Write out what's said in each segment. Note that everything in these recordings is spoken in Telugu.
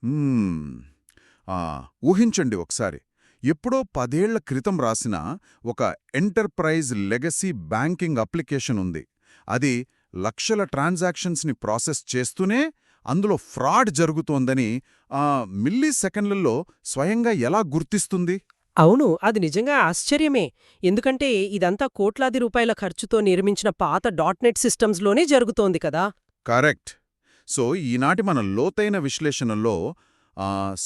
హ్మ్. ఊహించండి ఒకసారి. ఎప్పుడో 10 ఏళ్ల క్రితం రాసిన ఒక ఎంటర్ప్రైజ్ లెగసీ బ్యాంకింగ్ అప్లికేషన్ ఉంది. అది లక్షల ట్రాన్సాక్షన్స్ని ప్రాసెస్ చేస్తూనే అందులో ఫ్రాడ్ జరుగుతోందని మిల్లీ సెకన్లలో స్వయంగా ఎలా గుర్తిస్తుంది? అవును, అది నిజంగా ఆశ్చర్యమే. ఎందుకంటే ఇదంతా కోట్లాది రూపాయల ఖర్చుతో నిర్మించిన పాత డాట్ నెట్ సిస్టమ్స్లోనే జరుగుతోంది కదా. కరెక్ట్. సో, ఈనాటి మన లోతైన విశ్లేషణలో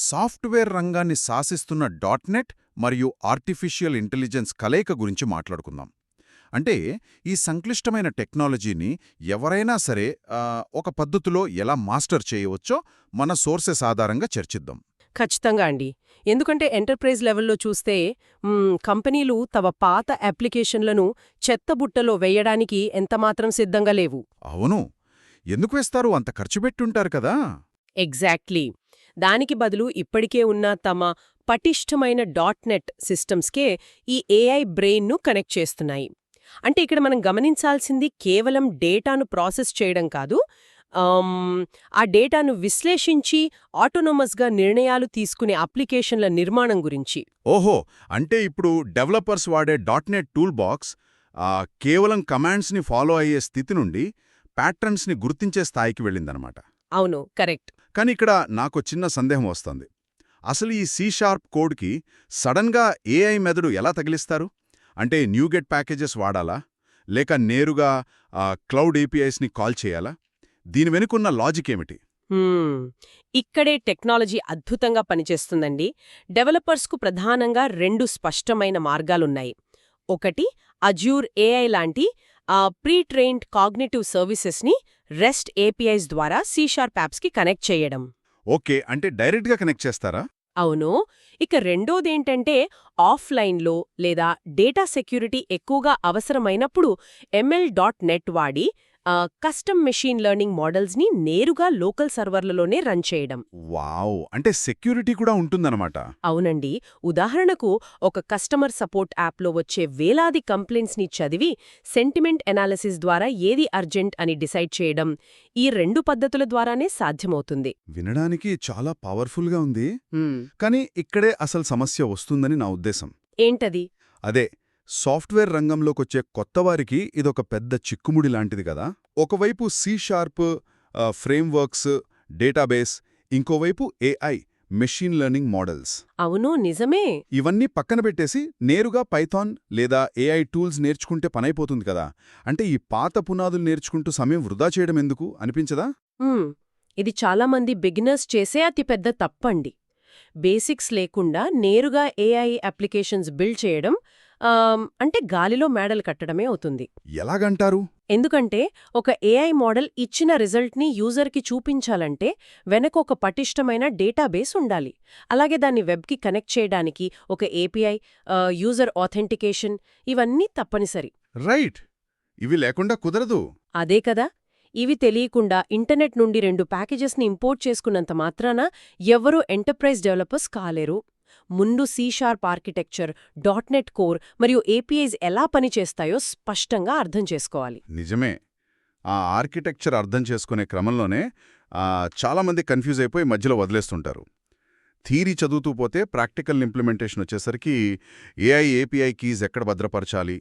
సాఫ్ట్‌వేర్ రంగాన్ని శాసిస్తున్న డాట్ నెట్ మరియు ఆర్టిఫిషియల్ ఇంటెలిజెన్స్ కలయిక గురించి మాట్లాడుకుందాం. అంటే, ఈ సంక్లిష్టమైన టెక్నాలజీని ఎవరైనా సరే ఒక పద్ధతిలో ఎలా మాస్టర్ చేయవచ్చో మన సోర్సెస్ ఆధారంగా చర్చిద్దాం. ఖచ్చితంగా అండి. ఎందుకంటే ఎంటర్ప్రైజ్ లెవెల్లో చూస్తే కంపెనీలు తమ పాత అప్లికేషన్లను చెత్తబుట్టలో వెయ్యడానికి ఎంతమాత్రం సిద్ధంగా లేవు. అవును. ఎందుకు వేస్తారు? అంత ఖర్చు పెట్టుంటారు కదా! ఎగ్జాక్ట్లీ. దానికి బదులు ఇప్పటికే ఉన్న తమ పటిష్టమైన డాట్ నెట్ సిస్టమ్స్కే ఈ ఏఐ బ్రెయిన్ను కనెక్ట్ చేస్తున్నాయి. అంటే ఇక్కడ మనం గమనించాల్సింది కేవలం డేటాను ప్రాసెస్ చేయడం కాదు, ఆ డేటాను విశ్లేషించి ఆటోనోమస్గా నిర్ణయాలు తీసుకునే అప్లికేషన్ల నిర్మాణం గురించి. ఓహో! అంటే ఇప్పుడు డెవలపర్స్ వాడే డాట్ నెట్ టూల్ బాక్స్ కేవలం కమాండ్స్ని ఫాలో అయ్యే స్థితి నుండి ప్యాటర్న్స్ని గుర్తించే స్థాయికి వెళ్ళిందనమాట. అవును, కరెక్ట్. కానీ ఇక్కడ నాకో చిన్న సందేహం వస్తుంది. అసలు ఈ సి# కోడ్కి సడన్గా ఏఐ మెదడు ఎలా తగిలిస్తారు? అంటే న్యూగెట్ ప్యాకేజెస్ వాడాలా? లేక నేరుగా క్లౌడ్ ఏపీఐస్ని కాల్ చేయాలా? దీని వెనుకున్న లాజిక్ ఏమిటి? హ్మ్. ఇక్కడే టెక్నాలజీ అద్భుతంగా పనిచేస్తుందండి. డెవలపర్స్కు ప్రధానంగా 2 స్పష్టమైన మార్గాలున్నాయి. ఒకటి, అజ్యూర్ ఏఐ లాంటి ప్రీ ట్రైన్డ్ కాగ్నిటివ్ సర్వీసెస్ని రెస్ట్ ఏపీఐస్ ద్వారా సి# యాప్స్కి కనెక్ట్ చేయడం. ఓకే, అంటే డైరెక్ట్గా కనెక్ట్ చేస్తారా? అవును. ఇక రెండోదేంటంటే ఆఫ్లైన్లో లేదా డేటా సెక్యూరిటీ ఎక్కువగా అవసరమైనప్పుడు ML.net వాడి కస్టమ్ మెషీన్ లెర్నింగ్ మోడల్స్ని నేరుగా లోకల్ సర్వర్లలోనే రన్ చేయడం. వావ్! అంటే సెక్యూరిటీ కూడా ఉంటుందన్నమాట. అవునండి. ఉదాహరణకు ఒక కస్టమర్ సపోర్ట్ యాప్లో వచ్చే వేలాది కంప్లైంట్స్ని చదివి సెంటిమెంట్ ఎనాలిసిస్ ద్వారా ఏది అర్జెంట్ అని డిసైడ్ చేయడం ఈ 2 పద్ధతుల ద్వారానే సాధ్యమవుతుంది. వినడానికి చాలా పవర్ఫుల్గా ఉంది. హ్మ్. కానీ ఇక్కడే అసలు సమస్య వస్తుందని నా ఉద్దేశం. ఏంటది? అదే, సాఫ్ట్‌వేర్ రంగంలోకొచ్చే కొత్తవారికి ఇదొక పెద్ద చిక్కుముడి లాంటిది కదా! ఒకవైపు సి# ఫ్రేమ్వర్క్స్, డేటాబేస్, ఇంకోవైపు ఏఐ, మెషీన్ లెర్నింగ్ మోడల్స్. అవును, నిజమే. ఇవన్నీ పక్కన పెట్టేసి నేరుగా పైథాన్ లేదా ఏఐ టూల్స్ నేర్చుకుంటే పనైపోతుంది కదా! అంటే ఈ పాత పునాదులు నేర్చుకుంటూ సమయం వృధా చేయడం ఎందుకు అనిపించదా? హ్మ్. ఇది చాలామంది బిగినర్స్ చేసే అతిపెద్ద తప్పండి. బేసిక్స్ లేకుండా నేరుగా ఏఐ అప్లికేషన్స్ బిల్డ్ చేయడం అంటే గాలిలో మేడలు కట్టడమే అవుతుంది. ఎలాగంటారు? ఎందుకంటే ఒక ఏఐ మోడల్ ఇచ్చిన రిజల్ట్ని యూజర్కి చూపించాలంటే వెనక ఒక పటిష్టమైన డేటాబేస్ ఉండాలి. అలాగే దాన్ని వెబ్కి కనెక్ట్ చేయడానికి ఒక ఏపీఐ, యూజర్ ఆథెంటికేషన్ ఇవన్నీ తప్పనిసరి. రైట్. ఇవి లేకుండా కుదరదు. అదే కదా! ఇవి తెలియకుండా ఇంటర్నెట్ నుండి 2 ప్యాకేజెస్ని ఇంపోర్ట్ చేసుకున్నంత మాత్రాన ఎవ్వరూ ఎంటర్ప్రైజ్ డెవలపర్స్ కాలేరు. ముందు సి# ఆర్కిటెక్చర్, డాట్ నెట్ కోర్ మరియు ఏపీఐస్ ఎలా పనిచేస్తాయో స్పష్టంగా అర్థం చేసుకోవాలి. నిజమే. ఆ ఆర్కిటెక్చర్ అర్థం చేసుకునే క్రమంలోనే చాలామంది కన్ఫ్యూజ్ అయిపోయి మధ్యలో వదిలేస్తుంటారు. థీరీ చదువుతూ పోతే ప్రాక్టికల్ ఇంప్లిమెంటేషన్ వచ్చేసరికి ఏఐ ఏపీఐ కీస్ ఎక్కడ భద్రపరచాలి,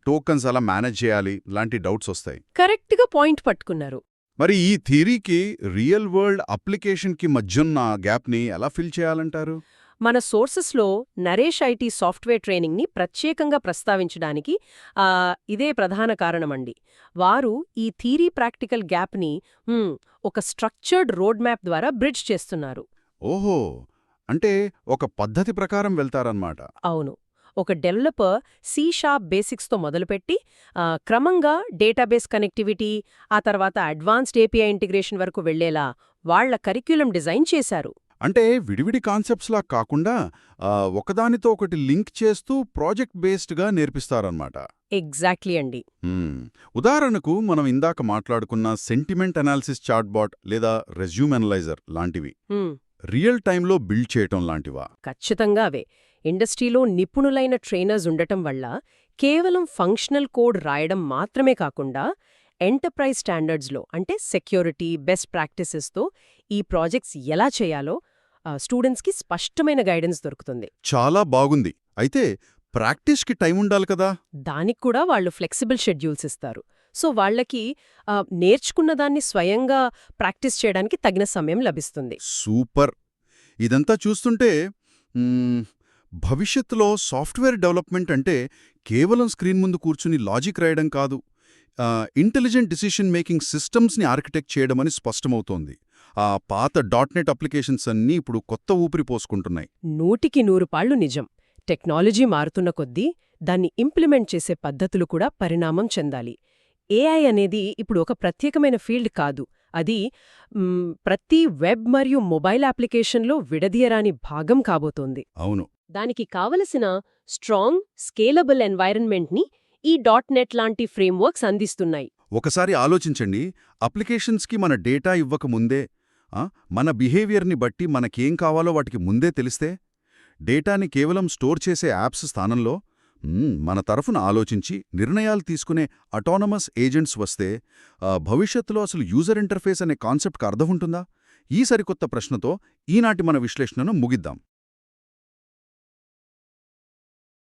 టోకన్స్ అలా మేనేజ్ చేయాలి లాంటి డౌట్స్ వస్తాయి. కరెక్ట్గా పాయింట్ పట్టుకున్నారు. మరి ఈ థీరీకి రియల్ వరల్డ్ అప్లికేషన్కి మధ్యున్న గ్యాప్ని ఎలా ఫిల్ చేయాలంటారు? మన సోర్సెస్లో నరేష్ ఐటీ సాఫ్ట్వేర్ ట్రైనింగ్ని ప్రత్యేకంగా ప్రస్తావించడానికి ఇదే ప్రధాన కారణమండి. వారు ఈ థీరీ ప్రాక్టికల్ గ్యాప్ని ఒక స్ట్రక్చర్డ్ రోడ్ మ్యాప్ ద్వారా బ్రిడ్జ్ చేస్తున్నారు. ఓహో! అంటే ఒక పద్ధతి ప్రకారం వెళ్తారన్నమాట. అవును. ఒక డెవలపర్ సి# బేసిక్స్తో మొదలుపెట్టి క్రమంగా డేటాబేస్ కనెక్టివిటీ, ఆ తర్వాత అడ్వాన్స్డ్ ఏపీఐ ఇంటిగ్రేషన్ వరకు వెళ్లేలా వాళ్ల కరిక్యులం డిజైన్ చేశారు. అంటే విడివిడి కాన్సెప్ట్స్లా కాకుండా ఒకదానితో ఒకటి లింక్ చేస్తూ ప్రాజెక్ట్ బేస్డ్గా నేర్పిస్తారన్నమాట. ఎగ్జాక్ట్లీ అండి. ఉదాహరణకు మనం ఇందాక మాట్లాడుకున్న సెంటిమెంట్ అనాలిసిస్ చాట్బాట్ లేదా రెజ్యూమ్ అనలైజర్ లాంటివి రియల్ టైంలో బిల్డ్ చేయటం లాంటివా? ఖచ్చితంగా అవే. ఇండస్ట్రీలో నిపుణులైన ట్రైనర్స్ ఉండటం వల్ల కేవలం ఫంక్షనల్ కోడ్ రాయడం మాత్రమే కాకుండా ఎంటర్ప్రైజ్ స్టాండర్డ్స్లో అంటే సెక్యూరిటీ, బెస్ట్ ప్రాక్టీసెస్తో ఈ ప్రాజెక్ట్స్ ఎలా చేయాలో స్టూడెంట్స్కి స్పష్టమైన గైడెన్స్ దొరుకుతుంది. చాలా బాగుంది. అయితే ప్రాక్టీస్కి టైం ఉండాలి కదా? దానికి కూడా వాళ్ళు ఫ్లెక్సిబుల్ షెడ్యూల్స్ ఇస్తారు. సో వాళ్ళకి నేర్చుకున్న దాన్ని స్వయంగా ప్రాక్టీస్ చేయడానికి తగిన సమయం లభిస్తుంది. సూపర్. ఇదంతా చూస్తుంటే భవిష్యత్తులో సాఫ్ట్వేర్ డెవలప్మెంట్ అంటే కేవలం స్క్రీన్ ముందు కూర్చుని లాజిక్ రాయడం కాదు, ఇంటెలిజెంట్ డిసిషన్ మేకింగ్ సిస్టమ్స్ని ఆర్కిటెక్ట్ చేయడమని స్పష్టమవుతోంది. ఆ పాత .NET అప్లికేషన్స్ అన్నీ ఇప్పుడు కొత్త ఊపిరి పోసుకుంటున్నాయి. 100% నిజం. టెక్నాలజీ మారుతున్న కొద్దీ దాన్ని ఇంప్లిమెంట్ చేసే పద్ధతులు కూడా పరిణామం చెందాలి. ఏఐ అనేది ఇప్పుడు ఒక ప్రత్యేకమైన ఫీల్డ్ కాదు. అది ప్రతి వెబ్ మరియు మొబైల్ అప్లికేషన్లో విడదీయరాని భాగం కాబోతోంది. అవును. దానికి కావలసిన స్ట్రాంగ్, స్కేలబుల్ ఎన్వైరన్మెంట్ని ఈ .NET లాంటి ఫ్రేమ్వర్క్స్ అందిస్తున్నాయి. ఒకసారి ఆలోచించండి, అప్లికేషన్స్కి మన డేటా ఇవ్వకముందే మన బిహేవియర్ని బట్టి మనకేం కావాలో వాటికి ముందే తెలిస్తే, డేటాని కేవలం స్టోర్ చేసే యాప్స్ స్థానంలో మన తరఫున ఆలోచించి నిర్ణయాలు తీసుకునే అటానమస్ ఏజెంట్స్ వస్తే భవిష్యత్తులో అసలు యూజర్ ఇంటర్ఫేస్ అనే కాన్సెప్ట్కి అర్థం ఉంటుందా? ఈ సరికొత్త ప్రశ్నతో ఈనాటి మన విశ్లేషణను ముగిద్దాం.